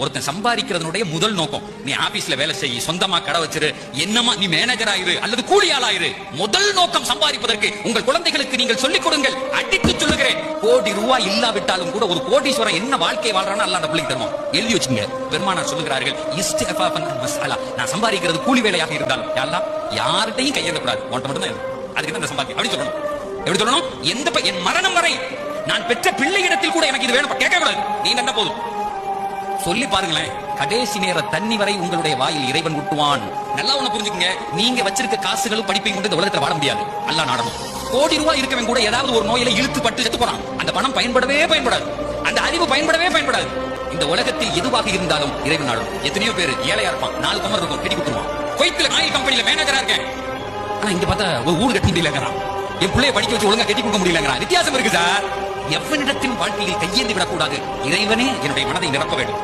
ஒருத்தன் சம்பாதிக்கிறதுனுடைய முதல் நோக்கம், நீ ஆபீஸ்ல வேலை செய்ய, சொந்தமா கடை வச்சிரு, என்னமா நீ மேனேஜர் ஆயிரு அல்லது கூலியாள் ஆயிரு. முதல் நோக்கம் சம்பாதிப்பதற்கு உங்கள் குழந்தைகளுக்கு நீங்கள் சொல்லிக் கொடுங்கள். அடித்து சொல்லுகிறேன், கோடி ரூபாய் இல்லாவிட்டாலும் கூட ஒரு கோடீஸ்வரன் என்ன வாழ்க்கை வாழ்றான்னு அல்லாஹ் அந்த பிள்ளைக்கு தருவான். எழுதி வச்சுங்க. பெருமானார் சொல்லுகிறார்கள், இஸ்திஃபாஃபன் மஸ்அலா, நான் சம்பாதிக்கிறது கூலி வேலையாக இருந்தாலும் யா அல்லாஹ் யார்கிட்டையும் கையேந்த கூடாது, உன்கிட்ட மட்டும் தான். அதுக்கு தான் சம்பாதி அப்படி சொல்லணும். எப்படி சொல்லணும்? என் மரணம் வரை நான் பெற்ற பிள்ளையிடத்தில் கூட எனக்கு இது வேணும் கேட்க கூடாது. நீ என்ன போதும் சொல்லி பாருங்களேன். கடைசி நேர தண்ணி வரை உங்களுடைய வாயில் இறைவன் ஊட்டுவான். நல்லா ஒண்ணு புரிஞ்சுக்கங்க, நீங்க வச்சிருக்க காசுகளும் படிப்பையும் கொண்டு இந்த உலகத்துல வாழ முடியாது. அல்லாஹ் நாடணும். கோடி ரூபாய் இருக்கவன் கூட ஏதாவது ஒரு நோயில இழுத்து பட்டு செத்து போறான். அந்த பணம் பயன்படவே பயன்படாது, அந்த அறிவு பயன்படவே பயன்படாது. இந்த உலகத்தில் எதுவாக இருந்தாலும் இறைவன் நாடும். எத்தனையோ பேர் ஏழையா இருப்பான், 4 கமர் இருக்கும், கட்டி கொடுத்துருவான். குவைத்தில் ஆயில் கம்பெனில மேனேஜரா இருக்கேன், ஆனா இங்க பார்த்தா ஒரு ஊடு கட்டி முடியலங்கிறான். என் பிள்ளைய படிக்க வச்சு ஒழுங்கா கட்டி கொடுக்க முடியலங்கிறான். வித்தியாசம் இருக்கு சார். எவனிடத்திலும் வாழ்க்கையில் கையேந்தி விடக்கூடாது. இறைவனே என்னுடைய மனதை நிரப்ப வேண்டும்.